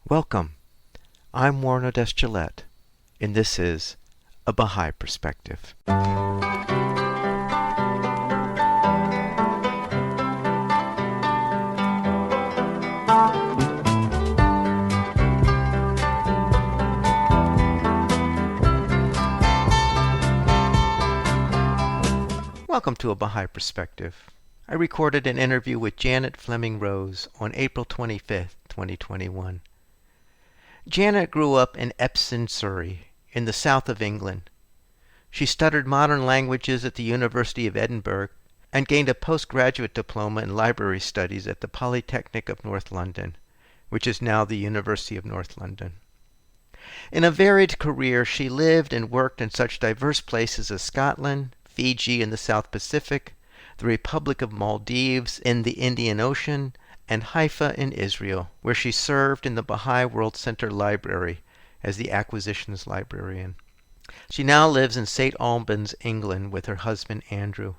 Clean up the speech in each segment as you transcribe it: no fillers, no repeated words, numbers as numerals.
Welcome. I'm Warren Odess-Gillette, and this is A Baha'i Perspective. Welcome to A Baha'i Perspective. I recorded an interview with Janet Fleming Rose on April 25th, 2021. Janet grew up in Epsom, Surrey, in the south of England. She studied modern languages at the University of Edinburgh and gained a postgraduate diploma in library studies at the Polytechnic of North London, which is now the University of North London. In a varied career, she lived and worked in such diverse places as Scotland, Fiji in the South Pacific, the Republic of Maldives in the Indian Ocean, and Haifa in Israel, where she served in the Baha'i World Center Library as the acquisitions librarian. She now lives in St. Albans, England, with her husband Andrew.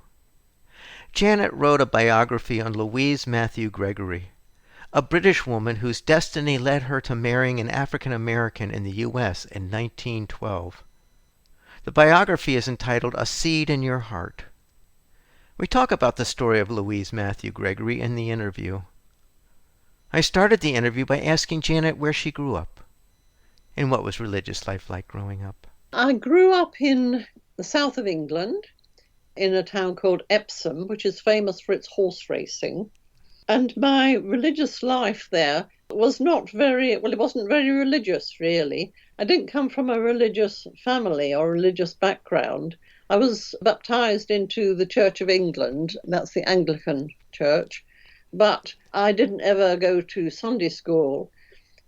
Janet wrote a biography on Louise Mathew Gregory, a British woman whose destiny led her to marrying an African American in the U.S. in 1912. The biography is entitled A Seed in Your Heart. We talk about the story of Louise Mathew Gregory in the interview. I started the interview by asking Janet where she grew up and what was religious life like growing up. I grew up in the south of England, in a town called Epsom, which is famous for its horse racing. And my religious life there was it wasn't very religious, really. I didn't come from a religious family or religious background. I was baptized into the Church of England, that's the Anglican Church, but I didn't ever go to Sunday school.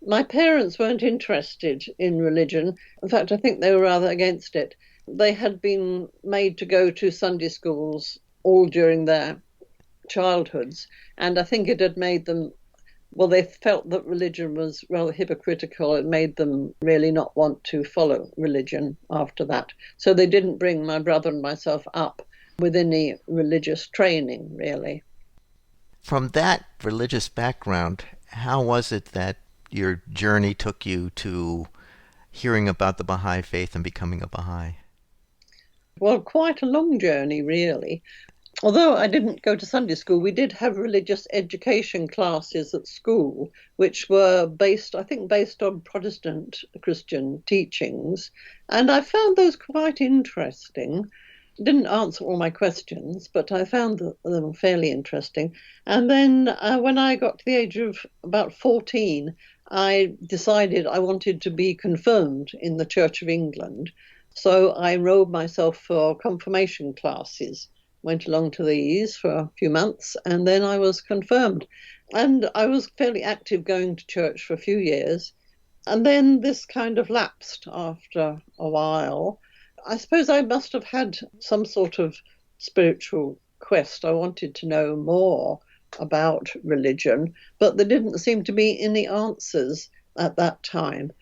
My parents weren't interested in religion. In fact, I think they were rather against it. They had been made to go to Sunday schools all during their childhoods, and I think it had made them, they felt that religion was rather hypocritical. It made them really not want to follow religion after that. So they didn't bring my brother and myself up with any religious training, really. From that religious background, how was it that your journey took you to hearing about the Baha'i faith and becoming a Baha'i? Well, quite a long journey, really. Although I didn't go to Sunday school, we did have religious education classes at school, which were based on Protestant Christian teachings. And I found those quite interesting. Didn't answer all my questions, but I found them fairly interesting. And then when I got to the age of about 14, I decided I wanted to be confirmed in the Church of England. So I enrolled myself for confirmation classes, went along to these for a few months, and then I was confirmed. And I was fairly active going to church for a few years. And then this kind of lapsed after a while. I suppose I must have had some sort of spiritual quest. I wanted to know more about religion, but there didn't seem to be any answers at that time.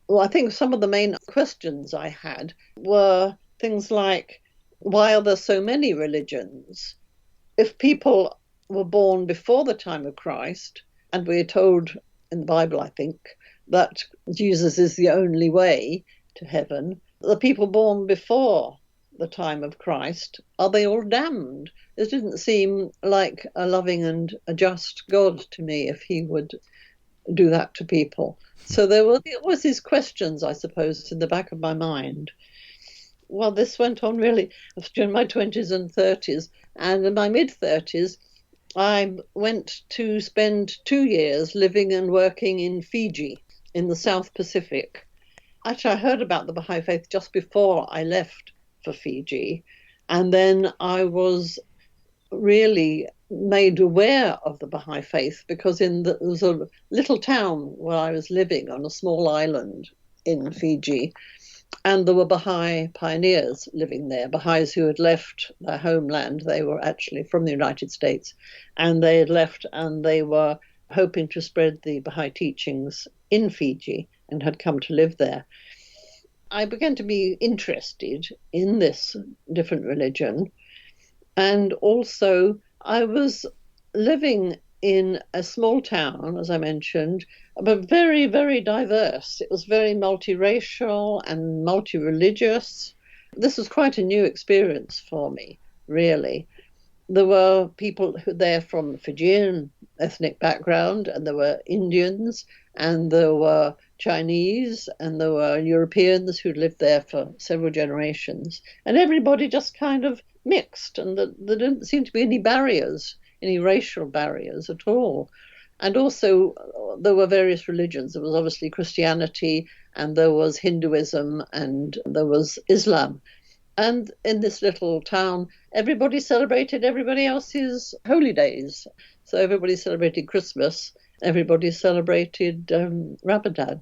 Well, I think some of the main questions I had were things like, why are there so many religions? If people were born before the time of Christ, and we're told in the Bible, I think, that Jesus is the only way to heaven, the people born before the time of Christ, are they all damned? This didn't seem like a loving and a just God to me if he would do that to people. So there were always these questions, I suppose, in the back of my mind. Well, this went on really during my 20s and 30s. And in my mid-30s, I went to spend 2 years living and working in Fiji in the South Pacific. Actually, I heard about the Baha'i faith just before I left for Fiji. And then I was really made aware of the Baha'i faith because there was a little town where I was living on a small island in Fiji. And there were Baha'i pioneers living there, Baha'is who had left their homeland. They were actually from the United States. And they had left and they were hoping to spread the Baha'i teachings in Fiji and had come to live there. I began to be interested in this different religion. And also I was living in a small town, as I mentioned, but very, very diverse. It was very multiracial and multi-religious. This was quite a new experience for me, really. There were people there from Fijian ethnic background, and there were Indians, and there were Chinese, and there were Europeans who'd lived there for several generations. And everybody just kind of mixed, and there didn't seem to be any barriers, any racial barriers at all. And also, there were various religions. There was obviously Christianity, and there was Hinduism, and there was Islam. And in this little town, everybody celebrated everybody else's holy days. So everybody celebrated Christmas, everybody celebrated Ramadan.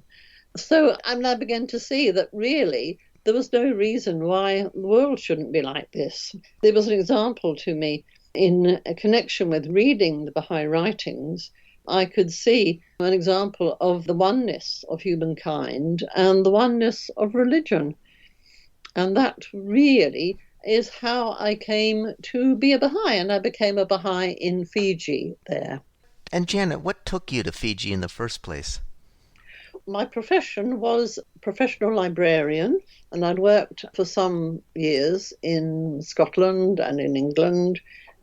So I now began to see that really there was no reason why the world shouldn't be like this. There was an example to me in a connection with reading the Baha'i writings. I could see an example of the oneness of humankind and the oneness of religion. And that really is how I came to be a Baha'i, and I became a Baha'i in Fiji there. And Janet, what took you to Fiji in the first place? My profession was professional librarian, and I'd worked for some years in Scotland and in England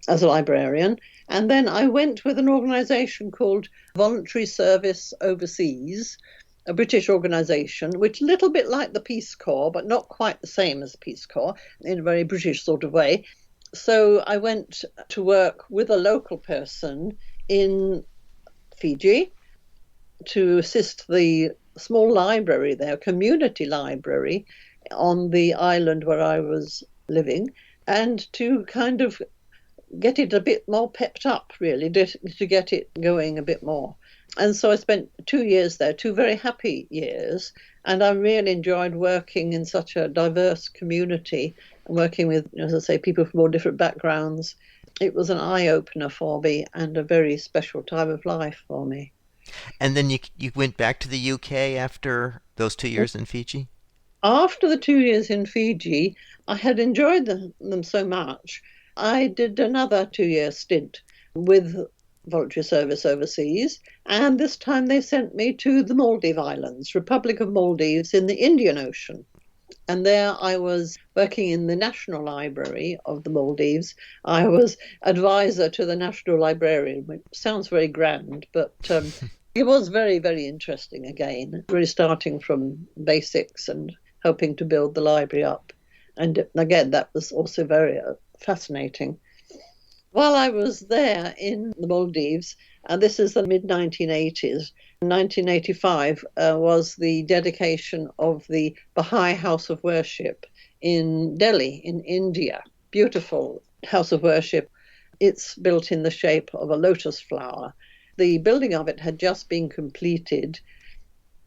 as a librarian. And then I went with an organisation called Voluntary Service Overseas, a British organisation, which a little bit like the Peace Corps, but not quite the same as the Peace Corps, in a very British sort of way. So I went to work with a local person in Fiji to assist the small library there, community library on the island where I was living, and to kind of get it a bit more pepped up, really, to get it going a bit more. And so I spent 2 years there, 2 very happy years, and I really enjoyed working in such a diverse community and working with, as I say, people from all different backgrounds. It was an eye-opener for me and a very special time of life for me. And then you went back to the UK after those 2 years in Fiji? After the 2 years in Fiji, I had enjoyed them so much. I did another 2-year stint with Voluntary Service Overseas, and this time they sent me to the Maldive Islands, Republic of Maldives in the Indian Ocean. And there I was working in the National Library of the Maldives. I was advisor to the National Librarian, which sounds very grand, but it was very, very interesting again, really starting from basics and helping to build the library up. And again, that was also very fascinating. While I was there in the Maldives, and this is the mid-1980s, 1985 was the dedication of the Baha'i House of Worship in Delhi, in India. Beautiful house of worship. It's built in the shape of a lotus flower. The building of it had just been completed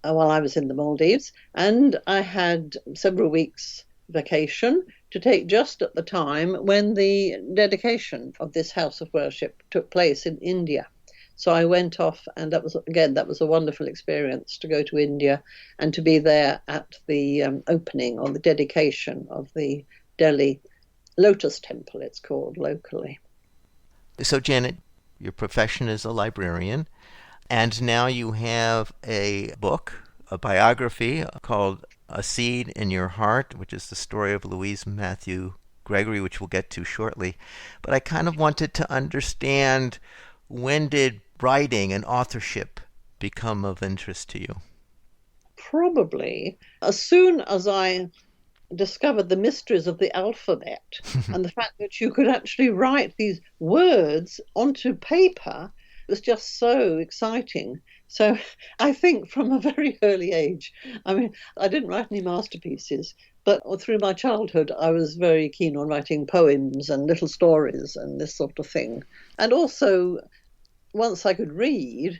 while I was in the Maldives, and I had several weeks vacation to take just at the time when the dedication of this house of worship took place in India. So I went off, and that was a wonderful experience to go to India and to be there at the opening or the dedication of the Delhi Lotus Temple, it's called locally. So Janet, your profession is a librarian, and now you have a book, a biography called A Seed in Your Heart, which is the story of Louise Mathew Gregory, which we'll get to shortly. But I kind of wanted to understand, when did writing and authorship become of interest to you? Probably as soon as I discovered the mysteries of the alphabet and the fact that you could actually write these words onto paper was just so exciting. So I think from a very early age, I mean, I didn't write any masterpieces, but through my childhood, I was very keen on writing poems and little stories and this sort of thing. And also, once I could read,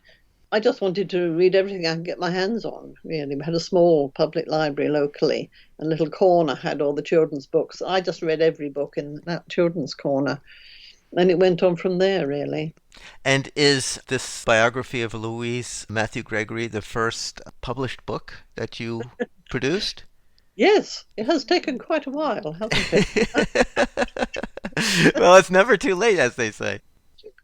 I just wanted to read everything I could get my hands on, really. We had a small public library locally, and a little corner had all the children's books. I just read every book in that children's corner. And it went on from there, really. And is this biography of Louise Mathew Gregory the first published book that you produced? Yes, it has taken quite a while, hasn't it? Well, it's never too late, as they say.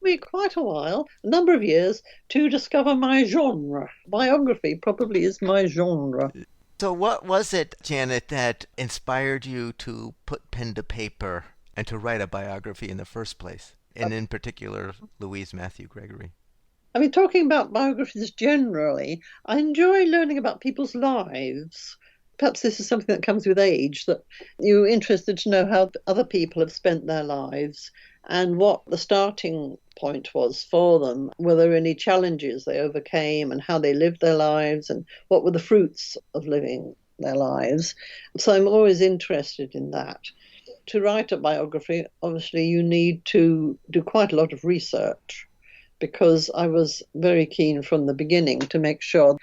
me quite a while, a number of years, to discover my genre. Biography probably is my genre. So, what was it, Janet, that inspired you to put pen to paper and to write a biography in the first place? And in particular, Louise Mathew Gregory. I mean, talking about biographies generally, I enjoy learning about people's lives. Perhaps this is something that comes with age, that you're interested to know how other people have spent their lives and what the starting point was for them. Were there any challenges they overcame and how they lived their lives and what were the fruits of living their lives? So I'm always interested in that. To write a biography, obviously, you need to do quite a lot of research, because I was very keen from the beginning to make sure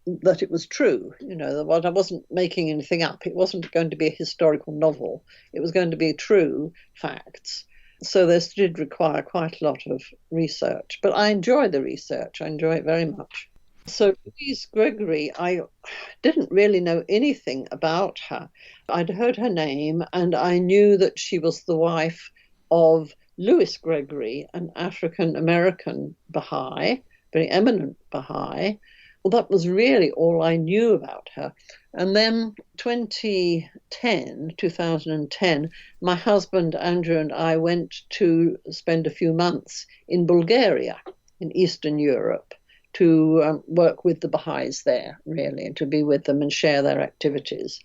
that it was true. That I wasn't making anything up. It wasn't going to be a historical novel. It was going to be true facts. So this did require quite a lot of research. But I enjoy the research. I enjoy it very much. So Louise Gregory, I didn't really know anything about her. I'd heard her name and I knew that she was the wife of Louis Gregory, an African-American Baha'i, very eminent Baha'i. Well, that was really all I knew about her. And then 2010, my husband Andrew and I went to spend a few months in Bulgaria, in Eastern Europe, to work with the Baha'is there, really, and to be with them and share their activities.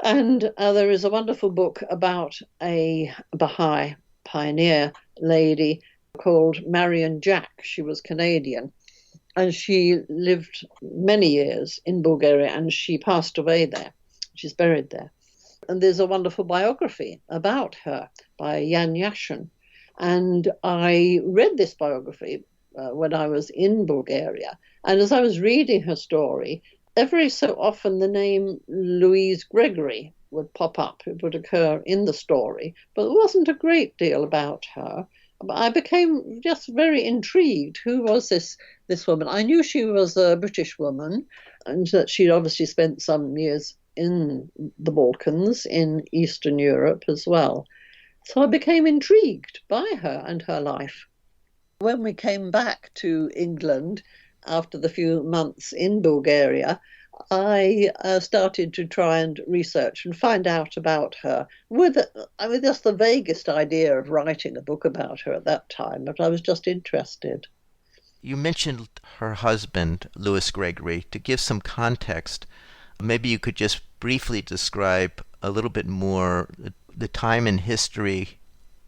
And there is a wonderful book about a Baha'i pioneer lady called Marion Jack. She was Canadian and she lived many years in Bulgaria and she passed away there. She's buried there. And there's a wonderful biography about her by Jan Yashin. And I read this biography when I was in Bulgaria. And as I was reading her story, every so often the name Louise Gregory would pop up. It would occur in the story, but there wasn't a great deal about her. I became just very intrigued. Who was this woman? I knew she was a British woman and that she'd obviously spent some years in the Balkans, in Eastern Europe as well. So I became intrigued by her and her life. When we came back to England after the few months in Bulgaria, I started to try and research and find out about her with, just the vaguest idea of writing a book about her at that time, but I was just interested. You mentioned her husband, Louis Gregory. To give some context, maybe you could just briefly describe a little bit more the time in history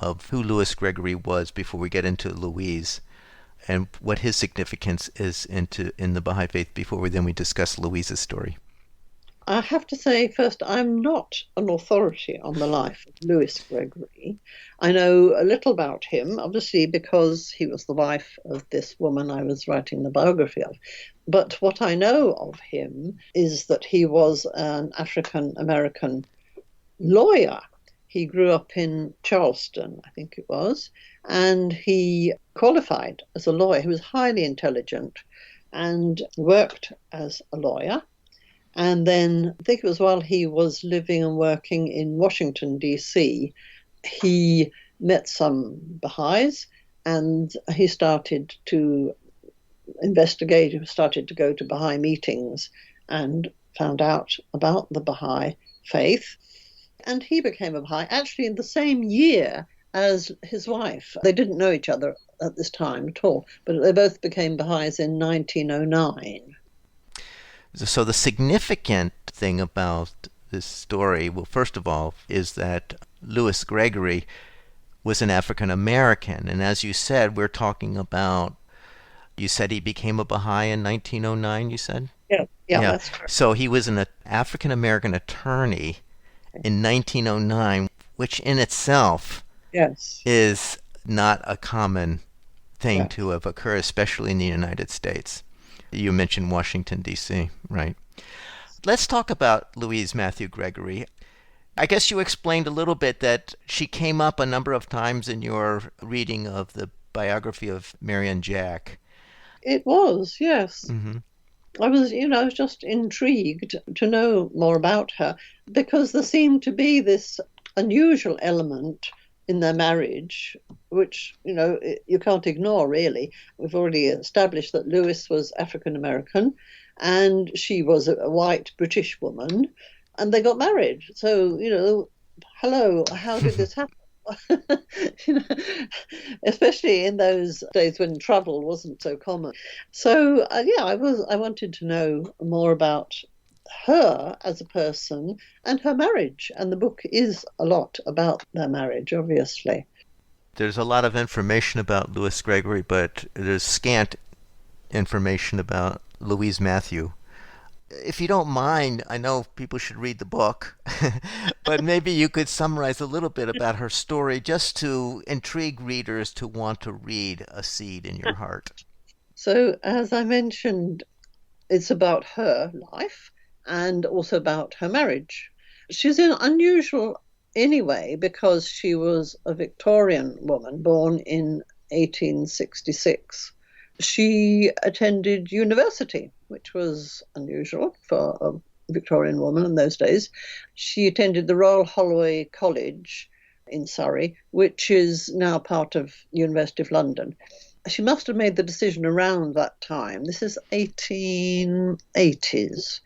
of who Louis Gregory was before we get into Louise, and what his significance is in the Baha'i faith before we discuss Louise's story. I have to say first, I'm not an authority on the life of Louis Gregory. I know a little about him, obviously because he was the wife of this woman I was writing the biography of. But what I know of him is that he was an African-American lawyer. He grew up in Charleston, I think it was, and he qualified as a lawyer. He was highly intelligent and worked as a lawyer. And then I think it was while he was living and working in Washington, D.C., he met some Baha'is and he started to investigate, he started to go to Baha'i meetings and found out about the Baha'i faith. And he became a Baha'i actually in the same year as his wife. They didn't know each other at this time at all, but they both became Baha'is in 1909. So the significant thing about this story, well, first of all, is that Louis Gregory was an African American. And as you said, we're talking about, you said he became a Baha'i in 1909, you said? Yeah, that's correct. So he was an African American attorney in 1909, which in itself is not a common thing to have occurred, especially in the United States. You mentioned Washington, D.C., right? Let's talk about Louise Mathew Gregory. I guess you explained a little bit that she came up a number of times in your reading of the biography of Marion Jack. It was, yes. Mm-hmm. I was just intrigued to know more about her because there seemed to be this unusual element in their marriage, which, you can't ignore, really. We've already established that Louis was African American and she was a white British woman, and they got married. So, hello, how did this happen? you know, Especially in those days when travel wasn't so common. So, I wanted to know more about her as a person and her marriage. And the book is a lot about their marriage, obviously. There's a lot of information about Louis Gregory, but there's scant information about Louise Mathew. If you don't mind, I know people should read the book, but maybe you could summarize a little bit about her story just to intrigue readers to want to read A Seed in Your Heart. So, as I mentioned, it's about her life and also about her marriage. She's unusual anyway because she was a Victorian woman born in 1866. She attended university, which was unusual for a Victorian woman in those days. She attended the Royal Holloway College in Surrey, which is now part of University of London. She must have made the decision around that time. This is 1880s.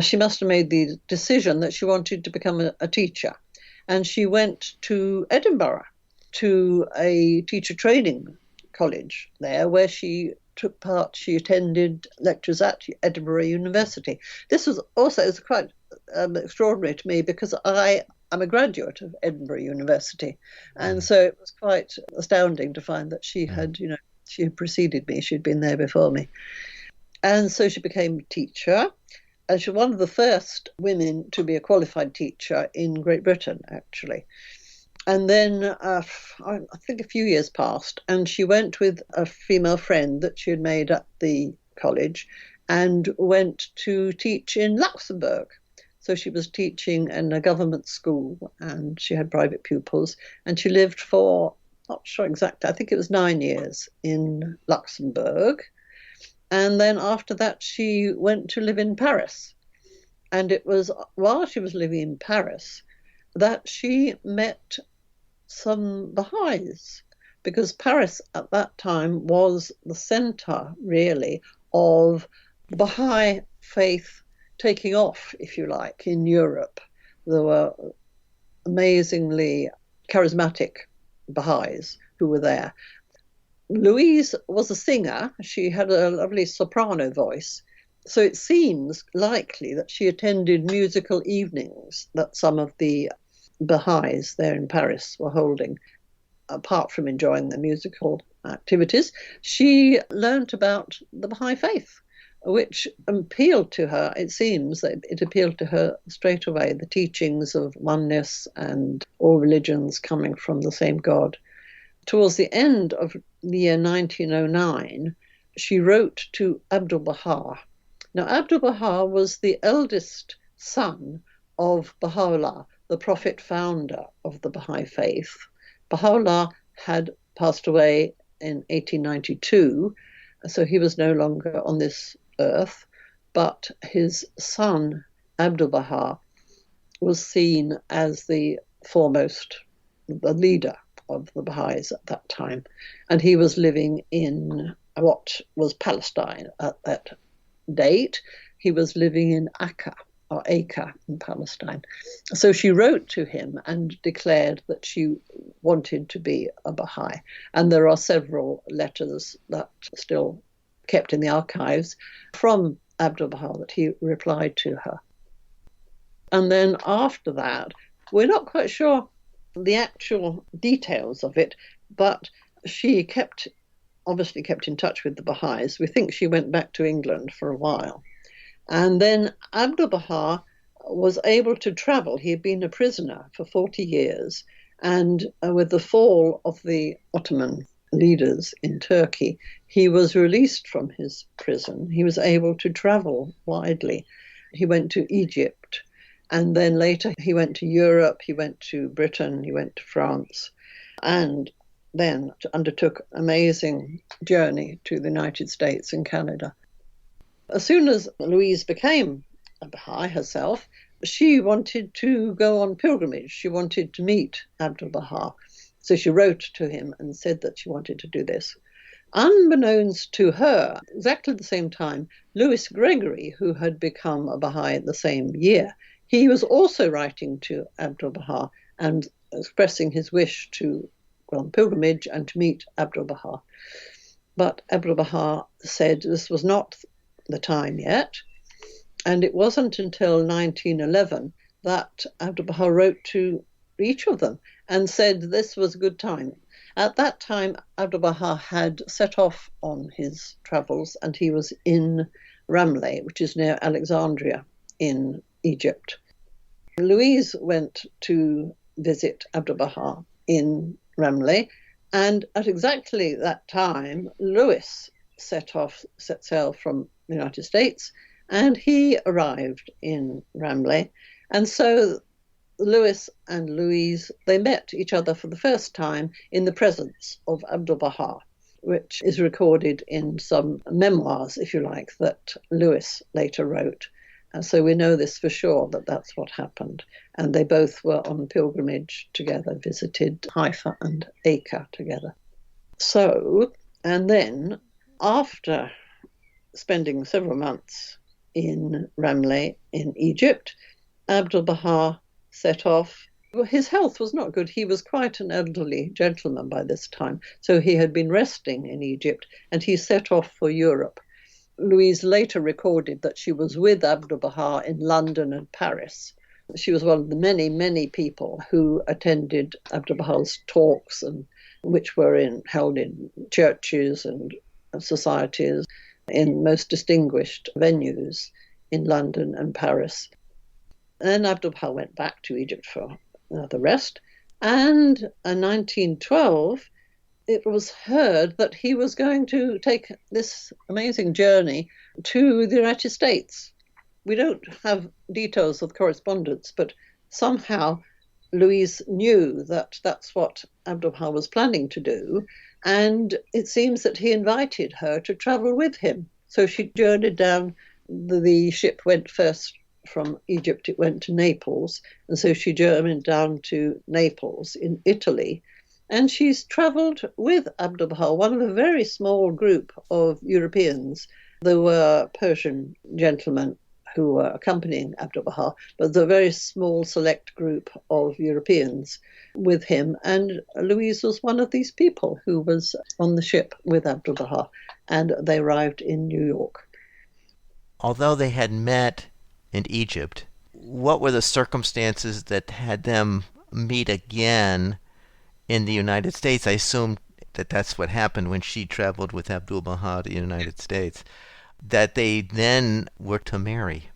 She must have made the decision that she wanted to become a teacher. And she went to Edinburgh to a teacher training college there where she took part. She attended lectures at Edinburgh University. This was also quite extraordinary to me because I am a graduate of Edinburgh University. And so it was quite astounding to find that she had, she had preceded me. She'd been there before me. And so she became a teacher. And she was one of the first women to be a qualified teacher in Great Britain, actually. And then I think a few years passed, and she went with a female friend that she had made at the college and went to teach in Luxembourg. So she was teaching in a government school, and she had private pupils, and she lived for, not sure exactly, I think it was 9 years in Luxembourg. And then after that, she went to live in Paris. And it was while she was living in Paris that she met some Baha'is, because Paris at that time was the center, really, of Baha'i faith taking off, if you like, in Europe. There were amazingly charismatic Baha'is who were there. Louise was a singer. She had a lovely soprano voice. So it seems likely that she attended musical evenings that some of the Baha'is there in Paris were holding. Apart from enjoying the musical activities, she learnt about the Baha'i faith, which appealed to her. It seems that it appealed to her straight away, the teachings of oneness and all religions coming from the same God. Towards the end of the year 1909, she wrote to Abdul Bahar. Now, Abdul Bahar was the eldest son of Baha'u'llah, the prophet founder of the Baha'i faith. Baha'u'llah had passed away in 1892, so he was no longer on this earth, but his son, Abdul Bahar, was seen as the foremost, the leader of the Baha'is at that time. And he was living in what was Palestine at that date. He was living in Acre in Palestine. So she wrote to him and declared that she wanted to be a Baha'i. And there are several letters that are still kept in the archives from Abdul Bahar that he replied to her. And then after that, we're not quite sure the actual details of it, but she obviously kept in touch with the Baha'is. We think she went back to England for a while. And then Abdul Bahar was able to travel. He had been a prisoner for 40 years. And with the fall of the Ottoman leaders in Turkey, he was released from his prison. He was able to travel widely. He went to Egypt. And then later he went to Europe, he went to Britain, he went to France, and then undertook an amazing journey to the United States and Canada. As soon as Louise became a Baha'i herself, she wanted to go on pilgrimage. She wanted to meet Abdul Bahar. So she wrote to him and said that she wanted to do this. Unbeknownst to her, exactly at the same time, Louis Gregory, who had become a Baha'i the same year, he was also writing to Abdul Bahar and expressing his wish to go on pilgrimage and to meet Abdul Bahar. But Abdul Bahar said this was not the time yet, and it wasn't until 1911 that Abdul Bahar wrote to each of them and said this was a good time. At that time, Abdul Bahar had set off on his travels, and he was in Ramleh, which is near Alexandria in Egypt. Louise went to visit Abdul Bahar in Ramleh, and at exactly that time, Louis set sail from the United States, and he arrived in Ramleh. And so Louis and Louise, they met each other for the first time in the presence of Abdul Bahar, which is recorded in some memoirs, if you like, that Louis later wrote. And so we know this for sure, that that's what happened. And they both were on pilgrimage together, visited Haifa and Acre together. So, and then after spending several months in Ramleh in Egypt, Abdul Bahar set off. Well, his health was not good. He was quite an elderly gentleman by this time, so he had been resting in Egypt, and he set off for Europe. Louise later recorded that she was with Abdul Bahar in London and Paris. She was one of the many, many people who attended Abdul Bahar's talks, and which were held in churches and societies in most distinguished venues in London and Paris. Then Abdul Bahar went back to Egypt for the rest. And in 1912, it was heard that he was going to take this amazing journey to the United States. We don't have details of correspondence, but somehow Louise knew that that's what Abdul Bahar was planning to do. And it seems that he invited her to travel with him. So she journeyed down. The ship went first from Egypt, it went to Naples, and so she journeyed down to Naples in Italy, and she's travelled with Abdul Bahar, one of a very small group of Europeans. There were Persian gentlemen who were accompanying Abdul Bahar, but the very small select group of Europeans with him, and Louise was one of these people who was on the ship with Abdul Bahar, and they arrived in New York. Although they had met in Egypt, what were the circumstances that had them meet again in the United States? I assume that that's what happened when she traveled with Abdul Bahar to the United States, that they then were to marry.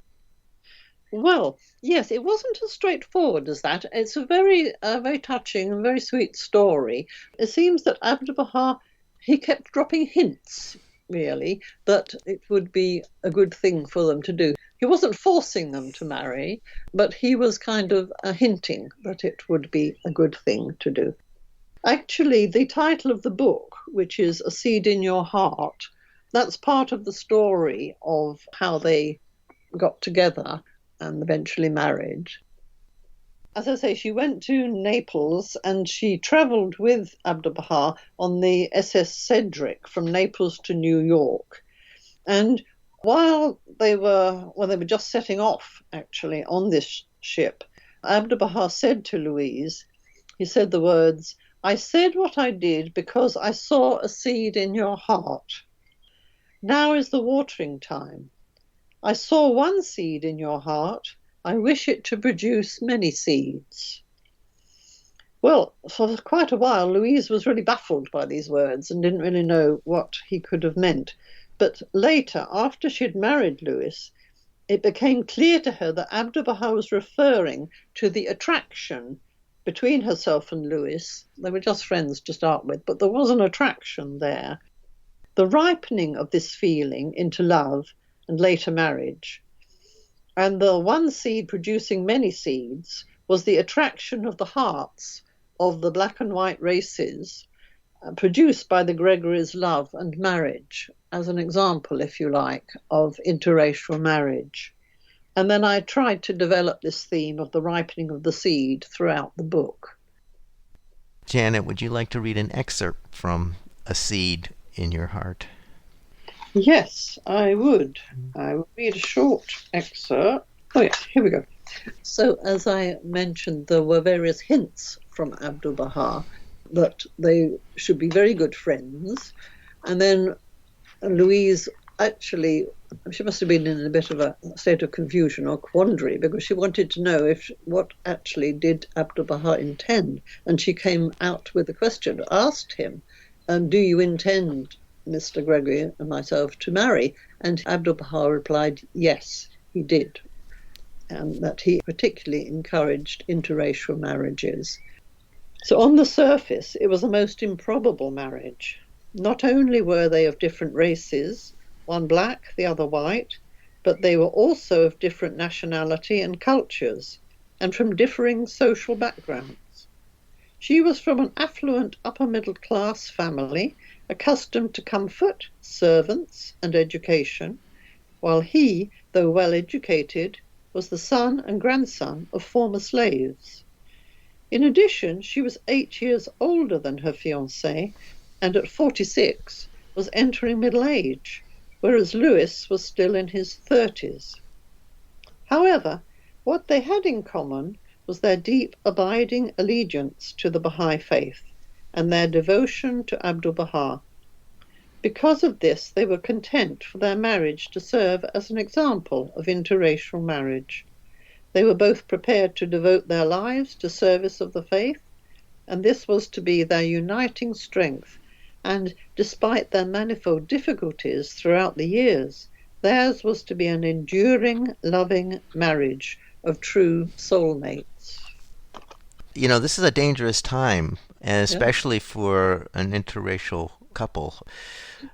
Well, yes, it wasn't as straightforward as that. It's a very touching and very sweet story. It seems that Abdul Bahar, he kept dropping hints, really, that it would be a good thing for them to do. He wasn't forcing them to marry, but he was kind of hinting that it would be a good thing to do. Actually, the title of the book, which is A Seed in Your Heart, that's part of the story of how they got together and eventually married. As I say, she went to Naples and she travelled with Abdul Bahar on the SS Cedric from Naples to New York. And while they were just setting off, actually, on this ship, Abdul Bahar said to Louise, he said the words, "I said what I did because I saw a seed in your heart. Now is the watering time. I saw one seed in your heart. I wish it to produce many seeds." Well, for quite a while, Louise was really baffled by these words and didn't really know what he could have meant. But later, after she'd married Louis, it became clear to her that Abdul Bahar was referring to the attraction between herself and Louis. They were just friends to start with, but there was an attraction there. The ripening of this feeling into love and later marriage. And the one seed producing many seeds was the attraction of the hearts of the black and white races, produced by the Gregorys' love and marriage, as an example, if you like, of interracial marriage. And then I tried to develop this theme of the ripening of the seed throughout the book. Janet, would you like to read an excerpt from A Seed in Your Heart? Yes, I would. I will read a short excerpt. Oh, yes, here we go. So, as I mentioned, there were various hints from Abdul Bahar that they should be very good friends. And then Louise actually, she must have been in a bit of a state of confusion or quandary, because she wanted to know what actually did Abdul Bahar intend. And she came out with a question, asked him, do you intend, Mr. Gregory and myself, to marry? And Abdul Bahar replied, yes, he did, and that he particularly encouraged interracial marriages. So on the surface, it was a most improbable marriage. Not only were they of different races, one black, the other white, but they were also of different nationality and cultures, and from differing social backgrounds. She was from an affluent upper-middle-class family, accustomed to comfort, servants, and education, while he, though well-educated, was the son and grandson of former slaves. In addition, she was 8 years older than her fiancé, and at 46 was entering middle age, whereas Louis was still in his 30s. However, what they had in common was their deep, abiding allegiance to the Baha'i faith and their devotion to Abdul Bahar. Because of this, they were content for their marriage to serve as an example of interracial marriage. They were both prepared to devote their lives to service of the faith, and this was to be their uniting strength. And despite their manifold difficulties throughout the years, theirs was to be an enduring, loving marriage of true soulmates. You know, this is a dangerous time, and especially for an interracial couple.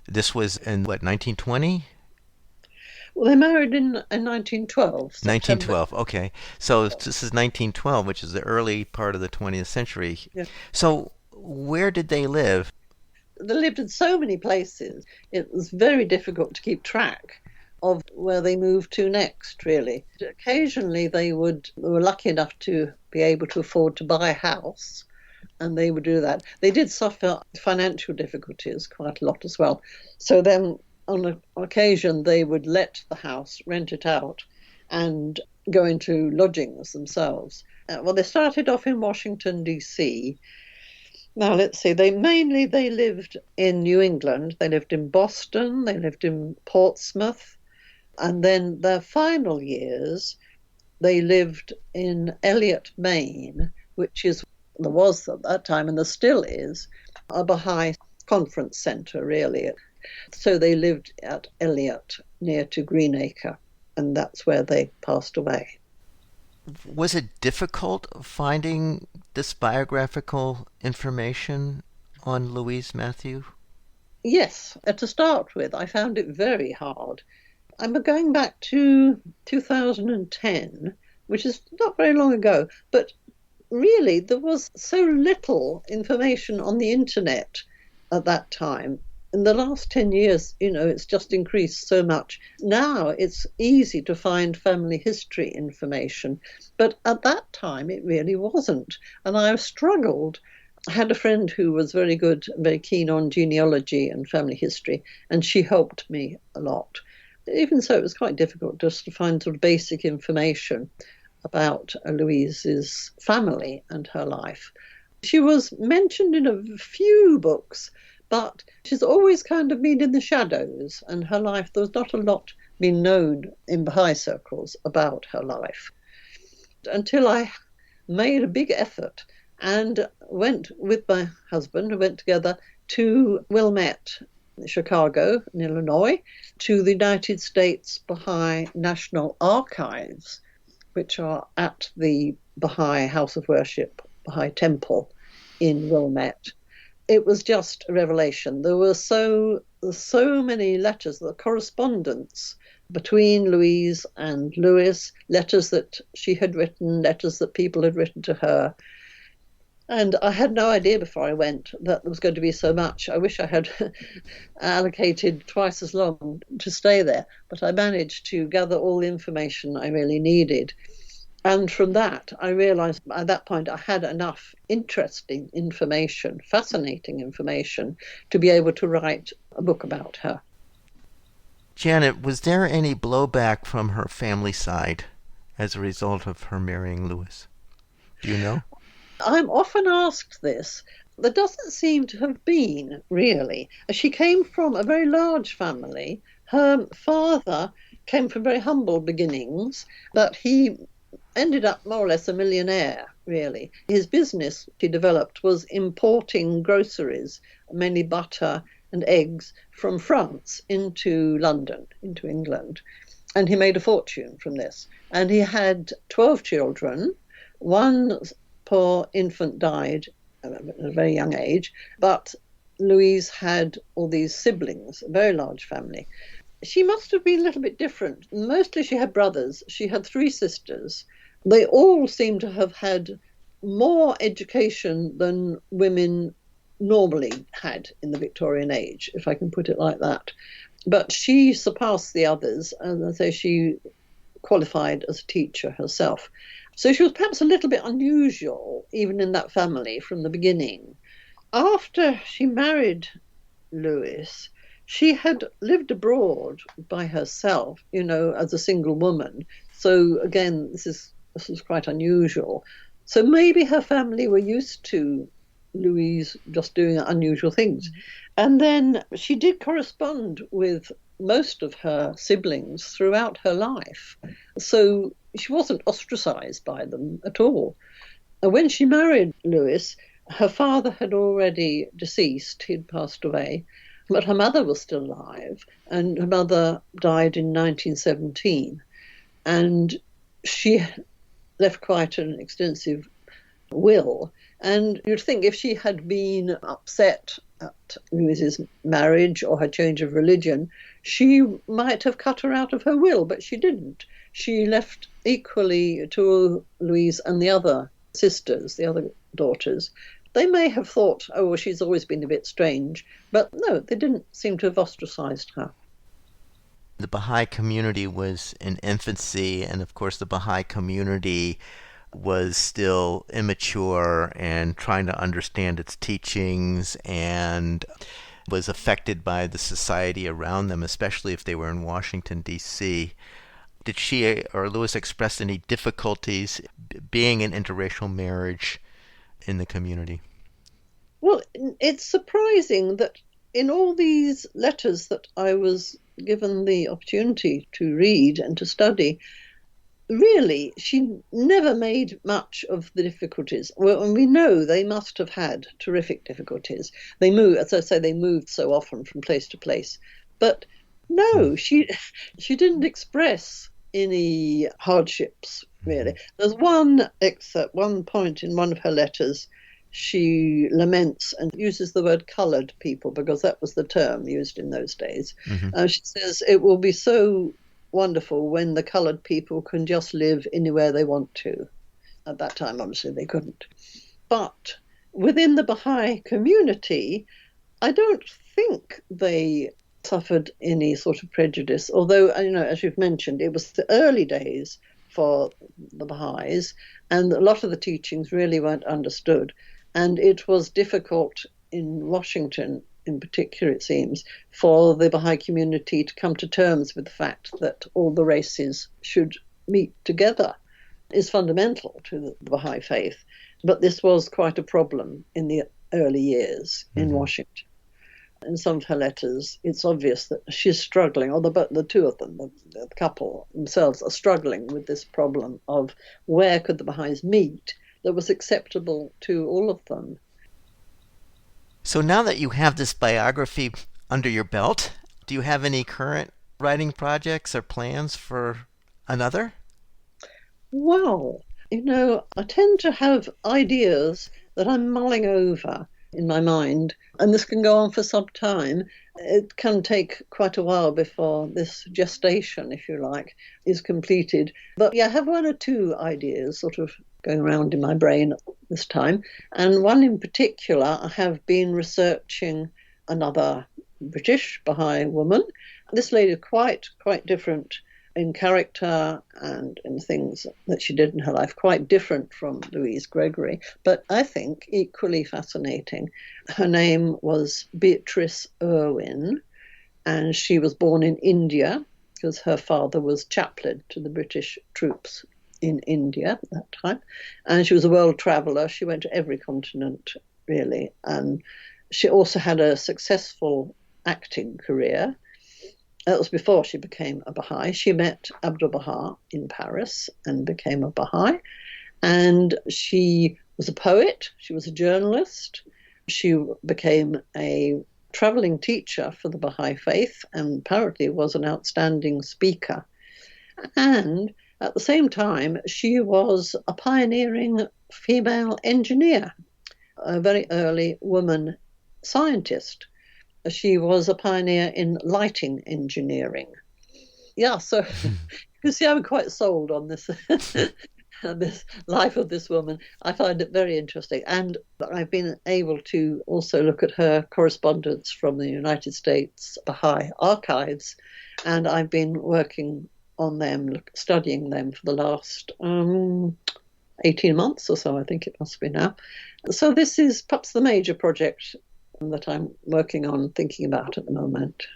This was in, what, 1920? Well, they married in 1912. September. 1912, okay. So this is 1912, which is the early part of the 20th century. Yeah. So where did they live? They lived in so many places, it was very difficult to keep track of where they moved to next, really. Occasionally they were lucky enough to be able to afford to buy a house, and they would do that. They did suffer financial difficulties quite a lot as well. So then on occasion they would let the house, rent it out, and go into lodgings themselves. Well, they started off in Washington, D.C., Now, let's see, they lived in New England, they lived in Boston, they lived in Portsmouth, and then their final years, they lived in Eliot, Maine, which was at that time, and there still is, a Baha'i conference center, really. So they lived at Eliot, near to Greenacre, and that's where they passed away. Was it difficult finding this biographical information on Louise Mathew? Yes, to start with, I found it very hard. I'm going back to 2010, which is not very long ago, but really there was so little information on the internet at that time. In the last 10 years, it's just increased so much. Now it's easy to find family history information, but at that time it really wasn't. And I struggled. I had a friend who was very good, very keen on genealogy and family history, and she helped me a lot. Even so, it was quite difficult just to find sort of basic information about Louise's family and her life. She was mentioned in a few books, but she's always kind of been in the shadows, and her life, there was not a lot being known in Baha'i circles about her life. Until I made a big effort and went with my husband, we went together to Wilmette, Chicago, in Illinois, to the United States Baha'i National Archives, which are at the Baha'i House of Worship, Baha'i Temple in Wilmette. It was just a revelation. There were so many letters, the correspondence between Louise and Louis, letters that she had written, letters that people had written to her. And I had no idea before I went that there was going to be so much. I wish I had allocated twice as long to stay there, but I managed to gather all the information I really needed. And from that, I realized at that point I had enough interesting information, fascinating information, to be able to write a book about her. Janet, was there any blowback from her family side as a result of her marrying Louis? Do you know? I'm often asked this. There doesn't seem to have been, really. She came from a very large family. Her father came from very humble beginnings, but he ended up more or less a millionaire, really. His business he developed was importing groceries, mainly butter and eggs, from France into London, into England. And he made a fortune from this. And he had 12 children. One poor infant died at a very young age, but Louise had all these siblings, a very large family. She must have been a little bit different. Mostly she had brothers. She had 3 sisters. They all seem to have had more education than women normally had in the Victorian age, if I can put it like that. But she surpassed the others, and I say she qualified as a teacher herself. So she was perhaps a little bit unusual, even in that family from the beginning. After she married Louis, she had lived abroad by herself, as a single woman. So again, this is quite unusual. So maybe her family were used to Louise just doing unusual things. And then she did correspond with most of her siblings throughout her life. So she wasn't ostracized by them at all. When she married Louis, her father had already deceased, he'd passed away, but her mother was still alive, and her mother died in 1917. And she left quite an extensive will. And you'd think if she had been upset at Louise's marriage or her change of religion, she might have cut her out of her will, but she didn't. She left equally to Louise and the other sisters, the other daughters. They may have thought, oh, well, she's always been a bit strange, but no, they didn't seem to have ostracized her. The Baha'i community was in infancy, and of course the Baha'i community was still immature and trying to understand its teachings, and was affected by the society around them, especially if they were in Washington, D.C. Did she or Louis express any difficulties being in interracial marriage in the community? Well, it's surprising that in all these letters that I was given the opportunity to read and to study, really, she never made much of the difficulties. Well, and we know they must have had terrific difficulties. They moved, as I say, they moved so often from place to place. But no, she didn't express any hardships, really. There's one point in one of her letters, she laments and uses the word coloured people, because that was the term used in those days. She says, it will be so wonderful when the coloured people can just live anywhere they want to. At that time, obviously, they couldn't. But within the Baha'i community, I don't think they suffered any sort of prejudice, although, as you've mentioned, it was the early days for the Baha'is, and a lot of the teachings really weren't understood. And it was difficult in Washington, in particular, it seems, for the Baha'i community to come to terms with the fact that all the races should meet together is fundamental to the Baha'i faith. But this was quite a problem in the early years in Washington. In some of her letters, it's obvious that she's struggling, or the two of them, the couple themselves, are struggling with this problem of where could the Baha'is meet that was acceptable to all of them. So now that you have this biography under your belt, do you have any current writing projects or plans for another? Well, I tend to have ideas that I'm mulling over in my mind, and this can go on for some time. It can take quite a while before this gestation, if you like, is completed. But yeah, I have 1 or 2 ideas sort of going around in my brain this time. And one in particular, I have been researching another British Baha'i woman. This lady is quite different in character and in things that she did in her life, quite different from Louise Gregory, but I think equally fascinating. Her name was Beatrice Irwin, and she was born in India because her father was chaplain to the British troops in India at that time. And she was a world traveller. She went to every continent, really. And she also had a successful acting career. That was before she became a Baha'i. She met Abdul Bahar in Paris and became a Baha'i. And she was a poet. She was a journalist. She became a traveling teacher for the Baha'i faith and apparently was an outstanding speaker. And at the same time, she was a pioneering female engineer, a very early woman scientist. She was a pioneer in lighting engineering. Yeah, so you see, I'm quite sold on this this life of this woman. I find it very interesting. And I've been able to also look at her correspondence from the United States Baha'i archives, and I've been working on them, studying them for the last 18 months or so, I think it must be now. So this is perhaps the major project that I'm working on, thinking about at the moment.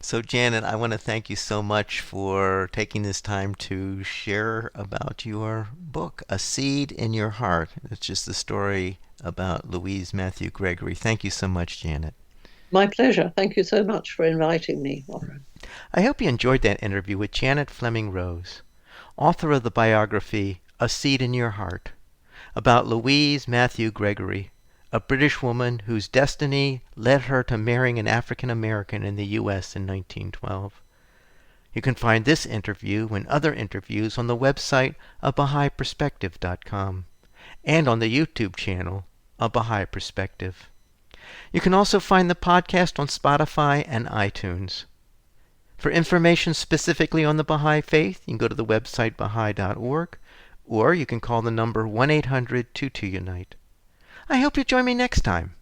So Janet, I want to thank you so much for taking this time to share about your book, A Seed in Your Heart. It's just the story about Louise Mathew Gregory. Thank you so much, Janet. My pleasure. Thank you so much for inviting me, Warren. I hope you enjoyed that interview with Janet Fleming Rose, author of the biography A Seed in Your Heart, about Louise Mathew Gregory, a British woman whose destiny led her to marrying an African American in the U.S. in 1912. You can find this interview and other interviews on the website of Baha'iPerspective.com and on the YouTube channel of Baha'i Perspective. You can also find the podcast on Spotify and iTunes. For information specifically on the Baha'i Faith, you can go to the website Baha'i.org, or you can call the number 1-800-22-UNITE. I hope you join me next time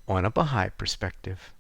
on A Baha'i Perspective.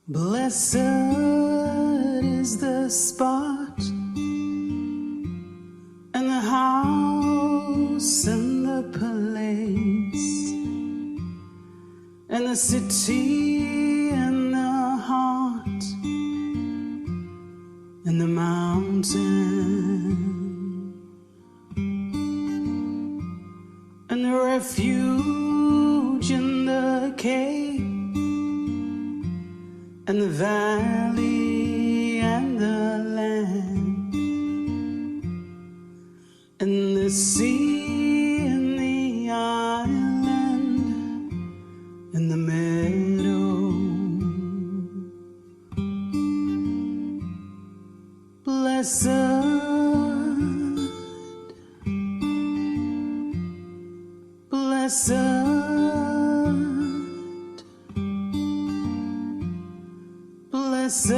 Blessed is the spot and the house and the place and the city and the heart and the mountain and the refuge in the cave and the valley and the land and the sea and the island and the meadow. Blessed, blessed, blessed,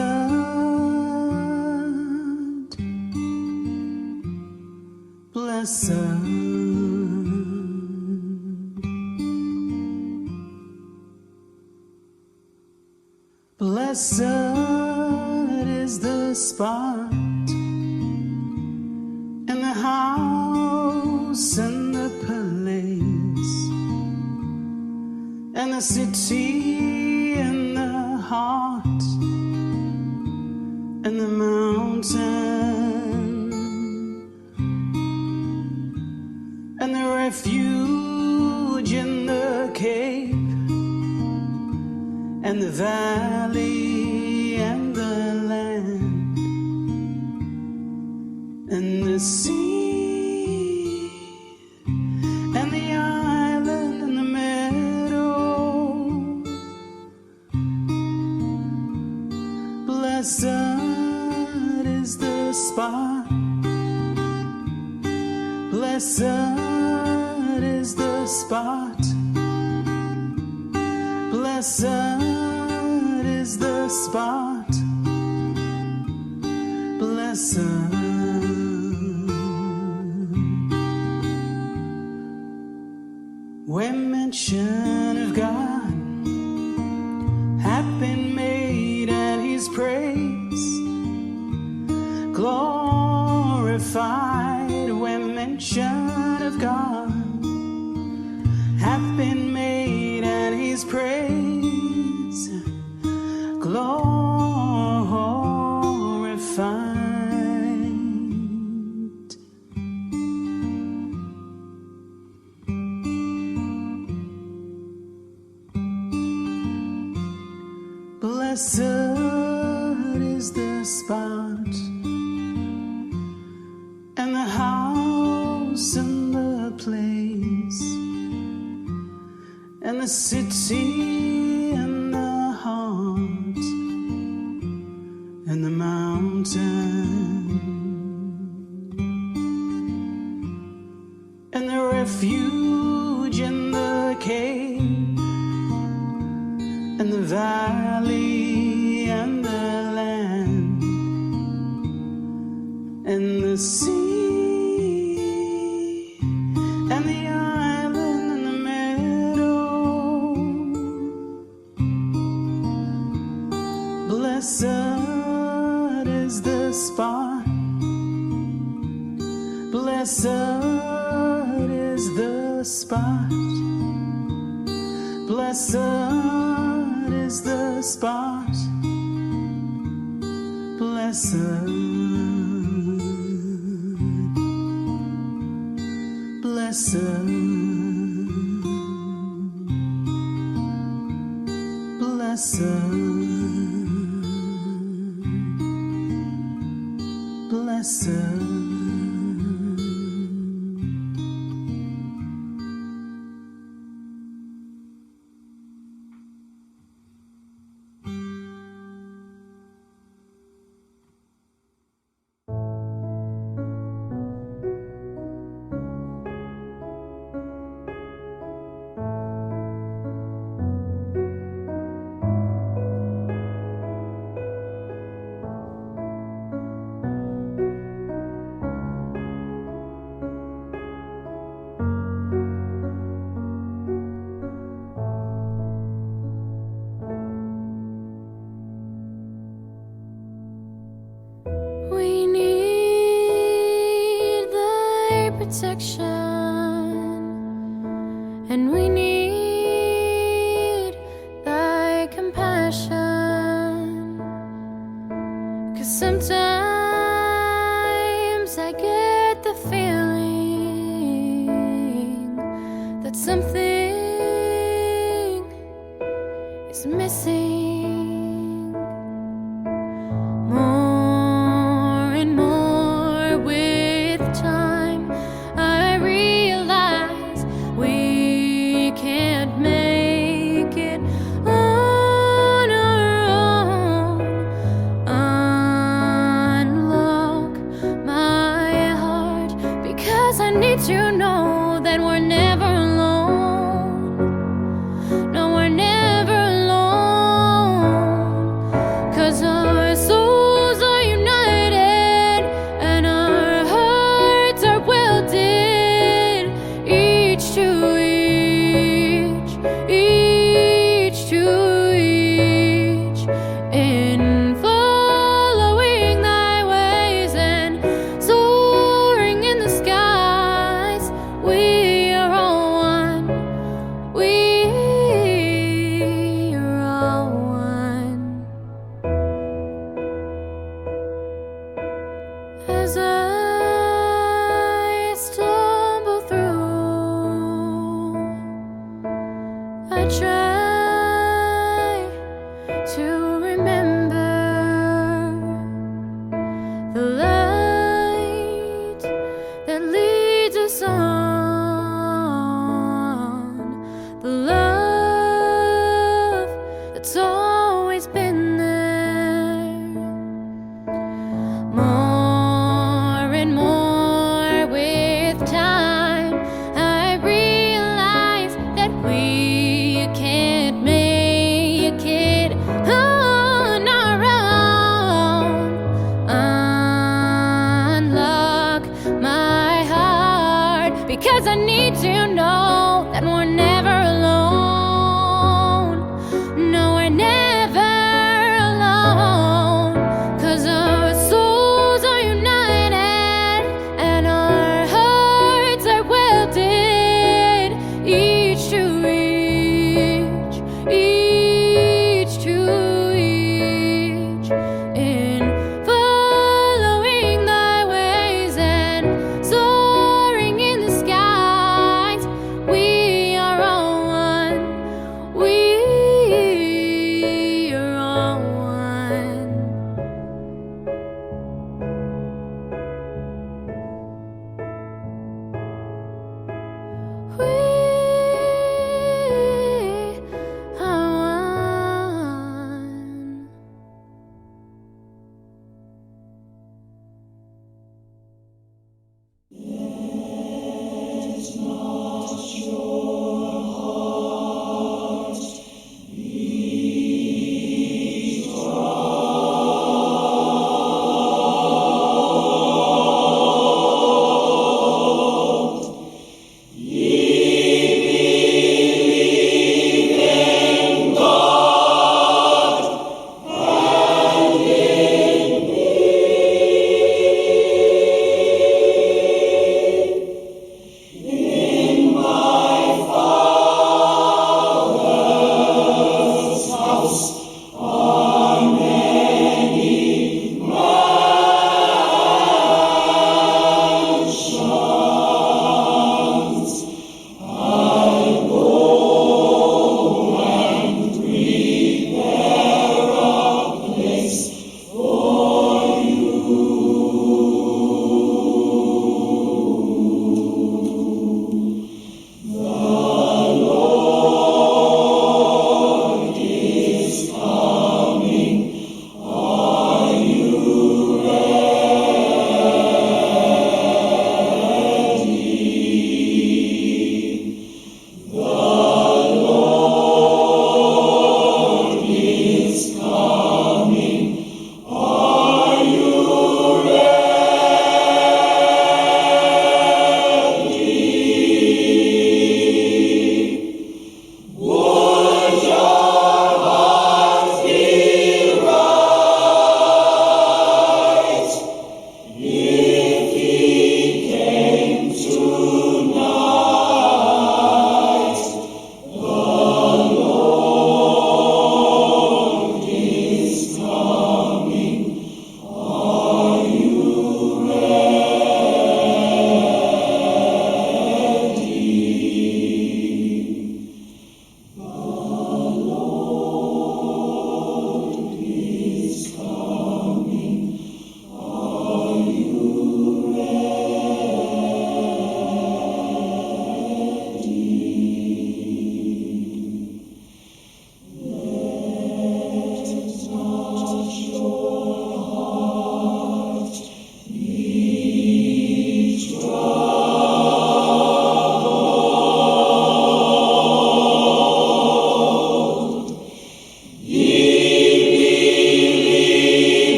blessed. Blessed is the spot and the house and the place and the city and the heart and the mountain and the refuge in and the valley and the land and the sea and the island and the meadow. Blessed is the spot, blessed is the spot, blessed is the spot, blessed. When mention of God hath been made at his praise, glorified. When mention of God hath been made at his praise, glorified. Blessed is the spot and the house and the place and the city and the heart and the mountain and the refuge and the cave and the valley and the land and the sea and the island and the meadow. Blessed is the spot, blessed is the spot, blessed is the spot, blessed, blessed, blessed, blessed. We need thy protection, and we need thy compassion. 'Cause sometimes I get the feeling that something is missing. More and more with time, I realize we can't make it on our own. Unlock my heart, because I need to know that we're never alone. No, we're never alone. 'Cause our souls are united and our hearts are welded, each to each, each to each, in following thy ways and soaring in the skies. We are all one. We are all one. As I stumble through, I try